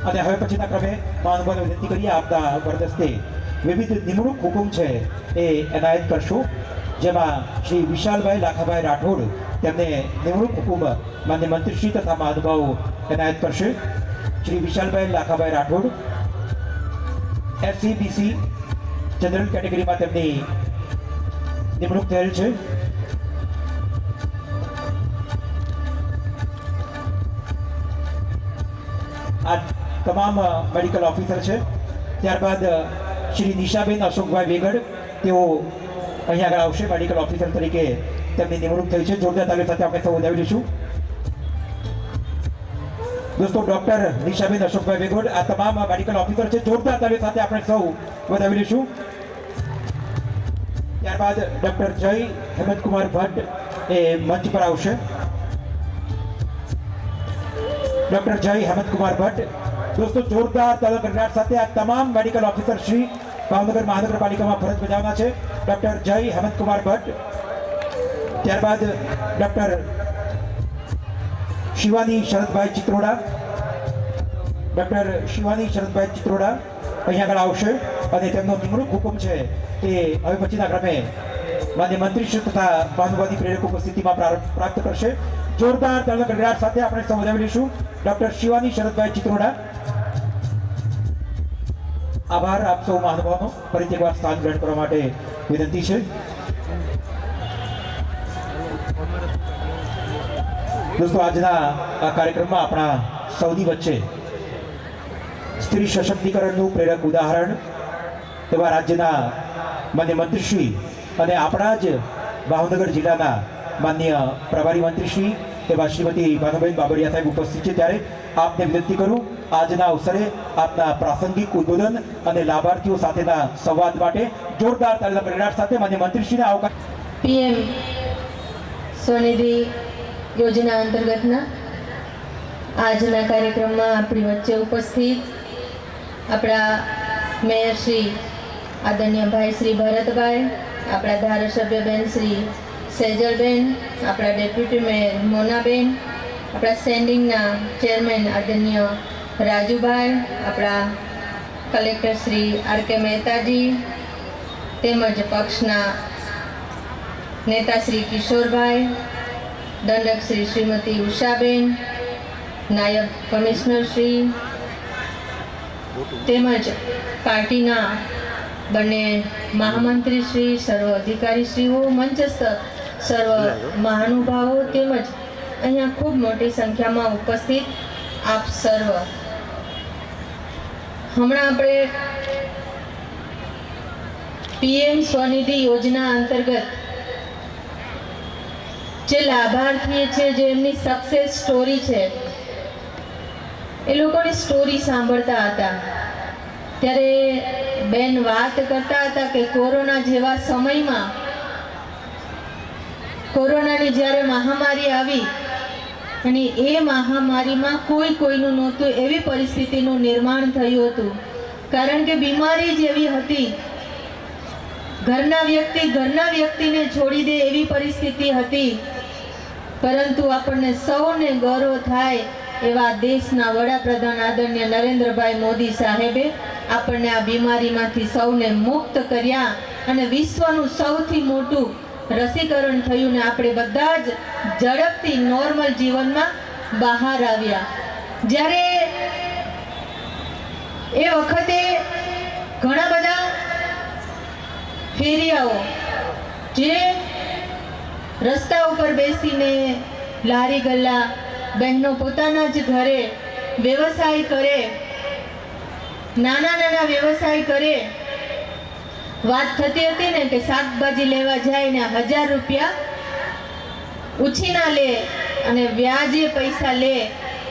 અને હવે પછીના ક્રમે મહાનુભાવોને વિનંતી કરીએ આપના વરદસ્તે વિવિધ નિમણૂક હુકુમ છે એ એનાયત કરશું, જેમાં શ્રી વિશાલભાઈ લાખાભાઈ રાઠોડ તેમને નિમણૂક હુકુમ માન્ય મંત્રીશ્રી તથા મહાનુભાવો એનાયત કરશે. શ્રી વિશાલભાઈ લાખાભાઈ રાઠોડ SCBC જનરલ કેટેગરીમાં તેમની નિમણૂક થયેલ છે. આ તમામ મેડિકલ ઓફિસર છે. ત્યારબાદ શ્રી નિશાબેન અશોકભાઈ વેગડ, તેઓ અહીંયા આગળ આવશે. મેડિકલ ઓફિસર તરીકે તેમની નિમણૂક થઈ છે. જોરદાર તાલી સાથે આપણે સૌ વધાવી લઈશું. દોસ્તો, ડોક્ટર નિશાબેન અશોકભાઈ વેગડ આ તમામ મેડિકલ ઓફિસર છે. જોરદાર તાલી સાથે આપણે સૌ વધાવી લઈશું. ત્યારબાદ ડોક્ટર જય હેમંતકુમાર ભટ્ટ એ મંચ પર આવશે. ડોક્ટર જય હેમંતકુમાર ભટ્ટ. દોસ્તો, જોરદાર તાલી ગણરાટ સાથે આ તમામ મેડિકલ ઓફિસર શ્રી ભાવનગર મહાનગરપાલિકામાં ફરજ બજાવવાના છે. ડોક્ટર જય હેમંતકુમાર ભટ્ટ. ત્યારબાદ ડોક્ટર શિવાની શરદભાઈ ચિત્રોડા. ડોક્ટર શિવાની શરદભાઈ ચિત્રોડા અહીંયા આગળ આવશે અને તેમનો નિમણૂક હુકમ છે તે હવે પછીના ક્રમે માન્ય મંત્રીશ્રી તથા મહાનુભાવની પ્રેરક ઉપસ્થિતિમાં પ્રાપ્ત કરશે. જોરદાર તાળીના ગણરાટ સાથે આપણે સૌ વધાવી લઈશું. ડોક્ટર શિવાની શરદભાઈ ચિત્રોડા. આભાર આપ સૌ મહાનુભાવનો. ફરીથી એકવાર સ્થાન ગ્રહણ કરવા માટે વિનંતી છે. દોસ્તો, આજના આ કાર્યક્રમમાં આપણા સૌની વચ્ચે સ્ત્રી સશક્તિકરણનું પ્રેરક ઉદાહરણ એવા રાજ્યના માન્ય મંત્રીશ્રી અને આપણા જ ભાવનગર જિલ્લાના માન્ય પ્રભારી મંત્રીશ્રી એવા શ્રીમતી ભાનુબેન બાબરિયા સાહેબ ઉપસ્થિત છે. ત્યારે આપને વિનંતી કરું આજના અવસરે આપના પ્રાસંગિક ઉદ્બોધન અને લાભાર્થીઓ સાથેના સંવાદ માટે જોરદાર તાળીના ગણરાટ સાથે માન્ય મંત્રીશ્રીને આવકાર. PM સ્વનિધિ યોજના અંતર્ગતના આજના કાર્યક્રમમાં આપણી વચ્ચે ઉપસ્થિત આપણા મેયર શ્રી આદરણીય ભાઈ શ્રી ભરતભાઈ, આપણા ધારાસભ્ય બેન શ્રી સેજલબેન, આપણા ડેપ્યુટી મેયર મોનાબેન, આપણા સ્ટેન્ડિંગના ચેરમેન આદરણીય રાજુભાઈ, આપણા collector Shri R K Mehtaji, તેમજ પક્ષના નેતા શ્રી કિશોરભાઈ, દંડક શ્રી શ્રીમતી ઉષાબેન, નાયબ કમિશનર શ્રી, તેમજ પાર્ટીના બંને મહામંત્રી શ્રી, સર્વ અધિકારીશ્રીઓ, મંચસ્થ સર્વ મહાનુભાવો, તેમજ અહીંયા ખૂબ મોટી સંખ્યામાં ઉપસ્થિત આપ સર્વ. હમણાં આપણે પીએમ સ્વનિધિ યોજના અંતર્ગત જે લાભાર્થી છે, જે એમની સક્સેસ સ્ટોરી છે, એ લોકોની સ્ટોરી સાંભળતા હતા ત્યારે બેન વાત કરતા હતા કે કોરોના જેવા સમયમાં, કોરોનાની જ્યારે મહામારી આવી અને એ મહામારીમાં કોઈનું નહોતું એવી પરિસ્થિતિનું નિર્માણ થયું હતું. કારણ કે બીમારી જ એવી હતી, ઘરના વ્યક્તિને છોડી દે એવી પરિસ્થિતિ હતી. પરંતુ આપણને સૌને ગૌરવ થાય એવા દેશના વડાપ્રધાન આદરણીય નરેન્દ્રભાઈ મોદી સાહેબે આપણને આ બીમારીમાંથી સૌને મુક્ત કર્યા અને વિશ્વનું સૌથી મોટું રસીકરણ થયું ને આપણે બધા જ ઝડપથી નોર્મલ જીવનમાં બહાર આવ્યા. જ્યારે એ વખતે ઘણા બધા ફેરિયાઓ જે રસ્તા ઉપર બેસીને લારી ગલ્લા બહેનો પોતાના જ ઘરે વ્યવસાય કરે, નાના વ્યવસાય કરે. વાત થતી હતી ને કે શાકભાજી લેવા જાય ને 1000 રૂપિયા ઉછીના લે અને વ્યાજે પૈસા લે,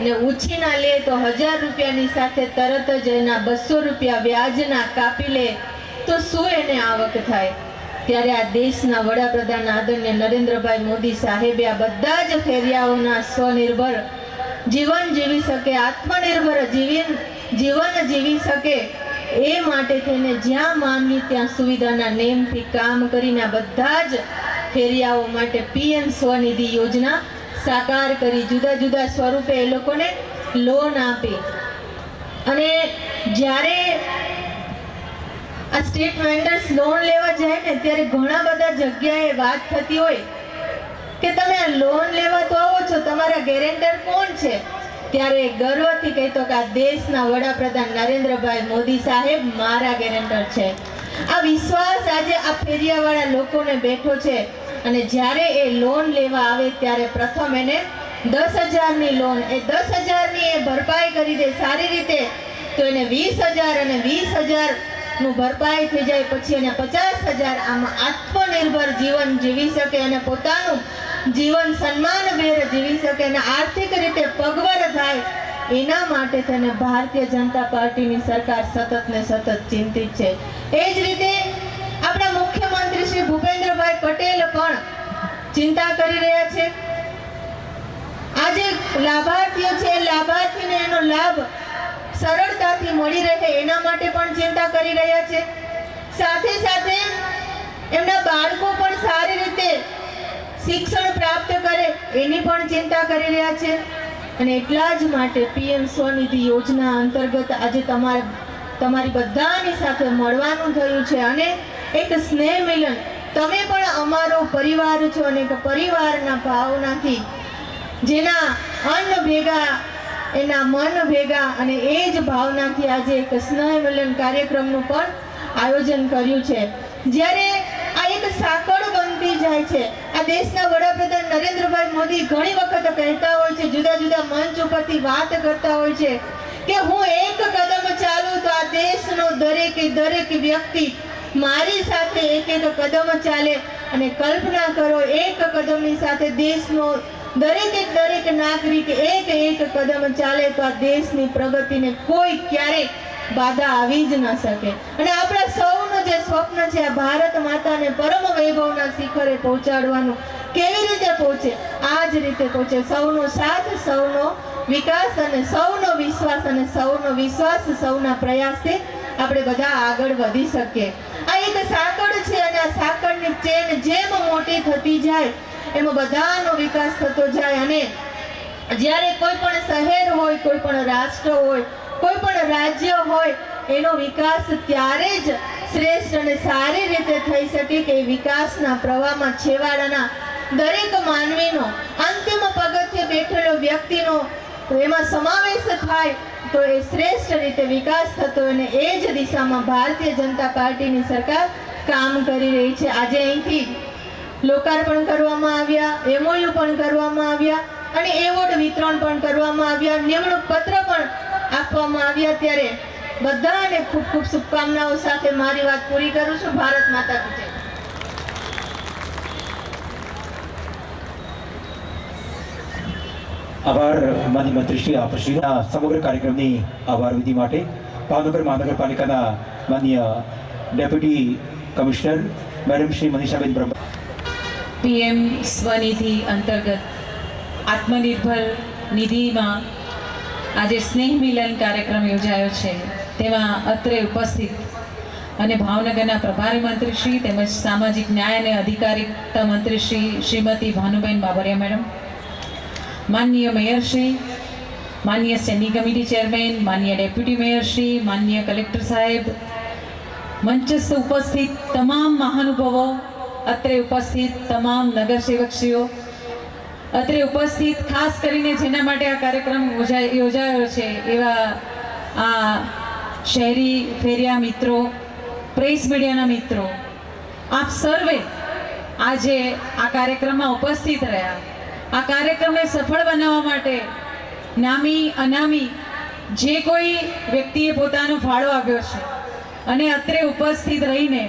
ને ઉછીના લે તો 1000 રૂપિયાની સાથે તરત જ એના 200 રૂપિયા વ્યાજના કાપી લે, તો શું એને આવક થાય? ત્યારે આ દેશના વડાપ્રધાન આદરણીય નરેન્દ્રભાઈ મોદી સાહેબે આ બધા જ ફેરિયાઓના સ્વનિર્ભર જીવન જીવી શકે, આત્મનિર્ભર જીવન જીવી શકે એ માટે થઈને જ્યાં માનવી ત્યાં સુવિધાના નેમથી કામ કરીને આ બધા જ ફેરિયાઓ માટે પીએમ સ્વનિધિ યોજના સાકાર કરી, જુદા જુદા સ્વરૂપે એ લોકોને લોન આપી. અને જ્યારે આ સ્ટ્રીટ વેન્ડર્સ લોન લેવા જાય ને ત્યારે ઘણા બધા જગ્યાએ વાત થતી હોય કે તમે આ લોન લેવા તો આવો છો, તમારા ગેરેન્ટર કોણ છે? ત્યારે ગર્વથી કહેતો કે આ દેશના વડાપ્રધાન નરેન્દ્રભાઈ મોદી સાહેબ મારા ગેરેન્ટર છે. આ વિશ્વાસ આજે આ ફેરિયાવાળા લોકોને બેઠો છે. અને જ્યારે એ લોન લેવા આવે ત્યારે પ્રથમ એને 10,000ની લોન, એ 10,000ની એ ભરપાઈ કરી દે સારી રીતે, તો એને 20,000 અને 20,000નું ભરપાઈ થઈ જાય. પછી એને 50,000. આમાં આત્મનિર્ભર જીવન જીવી શકે અને પોતાનું જીવન સન્માનભેર જીવી શકે અને આર્થિક રીતે પગભર થાય. એના માટે તેને ભારતીય જનતા પાર્ટીની સરકાર સતત ને સતત ચિંતિત છે. એ જ રીતે આપણા મુખ્યમંત્રી શ્રી ભૂપેન્દ્રભાઈ પટેલ પણ ચિંતા કરી રહ્યા છે. આજે લાભાર્થીઓ છે, લાભાર્થીને એનો લાભ સરળતાથી મળી રહે એના માટે પણ ચિંતા કરી રહ્યા છે. સાથે સાથે એમના બાળકો પણ સારી રીતે શિક્ષણ પ્રાપ્ત કરે એની પણ ચિંતા કરી રહ્યા છે. અને એટલા જ માટે પીએમ સ્વનિધિ યોજના અંતર્ગત આજે તમારી બધાની સાથે મળવાનું થયું છે અને એક સ્નેહ મિલન. તમે પણ અમારો પરિવાર છો અને એક પરિવારના ભાવનાથી જેના અન્ન ભેગા એના મન ભેગા અને એ જ ભાવનાથી આજે એક સ્નેહ મિલન કાર્યક્રમનું પણ આયોજન કર્યું છે. જ્યારે આ એક સાંકળ બનતી જાય છે. આ દેશના વડાપ્રધાન નરેન્દ્રભાઈ મોદી ઘણી વખત કહેતા હોય છે, જુદા જુદા મંચ ઉપરથી વાત કરતા હોય છે કે હું એક કદમ ચાલું તો આ દેશનો દરેક વ્યક્તિ મારી સાથે એક કદમ ચાલે. અને કલ્પના કરો, એક કદમની સાથે દેશનો દરેક નાગરિક એક કદમ ચાલે તો આ દેશની પ્રગતિને કોઈ ક્યારેય બાધા આવી જ ન શકે. અને આપણા સૌનું જે સ્વપ્ન છે આ ભારત માતાને પરમ વૈભવના શિખરે પહોંચાડવાનું, કેવી રીતે પહોંચે? આ જ રીતે પહોંચે. સૌનો સાથ, સૌનો વિકાસ અને સૌનો વિશ્વાસ સૌના પ્રયાસથી આપણે બધા આગળ વધી શકીએ. આ એક સાંકળ છે અને આ સાંકળની ચેન જેમ મોટી થતી જાય એમાં બધાનો વિકાસ થતો જાય અને જ્યારે કોઈ પણ શહેર હોય, કોઈ પણ રાષ્ટ્ર હોય, કોઈ પણ રાજ્ય હોય, એનો વિકાસ ત્યારે જ શ્રેષ્ઠ અને સારી રીતે થઈ શકે કે વિકાસના પ્રવાહમાં છેવાડાના દરેક માનવીનો, અંતિમ પગથિયે બેઠેલો વ્યક્તિનો એમાં સમાવેશ થાય તો એ શ્રેષ્ઠ રીતે વિકાસ થતો, અને એ જ દિશામાં ભારતીય જનતા પાર્ટીની સરકાર કામ કરી રહી છે. આજે અહીંથી લોકાર્પણ કરવામાં આવ્યા, MOU પણ કરવામાં આવ્યા અને એવોર્ડ વિતરણ પણ કરવામાં આવ્યા, નિમણૂક પત્ર પણ આપવામાં આવ્યા. ત્યારે બધાને ખૂબ ખૂબ શુભકામનાઓ સાથે મારી વાત પૂરી કરું છું. ભારત માતા કી જય. આભાર માનનીય મંત્રીશ્રી આપશ્રીના સમગ્ર કાર્યક્રમની આભાર વિધિ માટે ભાવનગર મહાનગરપાલિકાના માનનીય ડેપ્યુટી કમિશનર મેડમ શ્રી મનીષાબેન બ્રહ્મ. PM સ્વનિધિ અંતર્ગત આત્મનિર્ભર નિધિમાં આજે સ્નેહ મિલન કાર્યક્રમ યોજાયો છે. તેમાં અત્રે ઉપસ્થિત અને ભાવનગરના પ્રભારી મંત્રીશ્રી તેમજ સામાજિક ન્યાય અને અધિકારિતા મંત્રીશ્રી શ્રીમતી ભાનુબેન બાબરિયા મેડમ, માનનીય મેયરશ્રી, માનનીય સ્ટેન્ડિંગ કમિટી ચેરમેન, માનનીય ડેપ્યુટી મેયરશ્રી, માનનીય કલેક્ટર સાહેબ, મંચસ્થ ઉપસ્થિત તમામ મહાનુભાવો, અત્રે ઉપસ્થિત તમામ નગરસેવકશ્રીઓ, અત્રે ઉપસ્થિત ખાસ કરીને જેના માટે આ કાર્યક્રમ યોજાયો છે એવા આ શહેરી ફેરિયા મિત્રો, પ્રેસ મીડિયાના મિત્રો, આપ સર્વે આજે આ કાર્યક્રમમાં ઉપસ્થિત રહ્યા. આ કાર્યક્રમને સફળ બનાવવા માટે નામી અનામી જે કોઈ વ્યક્તિએ પોતાનો ફાળો આપ્યો છે અને અત્રે ઉપસ્થિત રહીને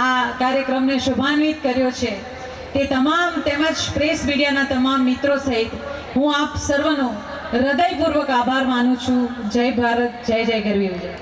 આ કાર્યક્રમને શુભાન્વિત કર્યો છે તે તમામ તેમજ પ્રેસ મીડિયાના તમામ મિત્રો સહિત હું આપ સર્વનો હૃદયપૂર્વક આભાર માનું છું. જય ભારત, જય જય ગરવી વિજય.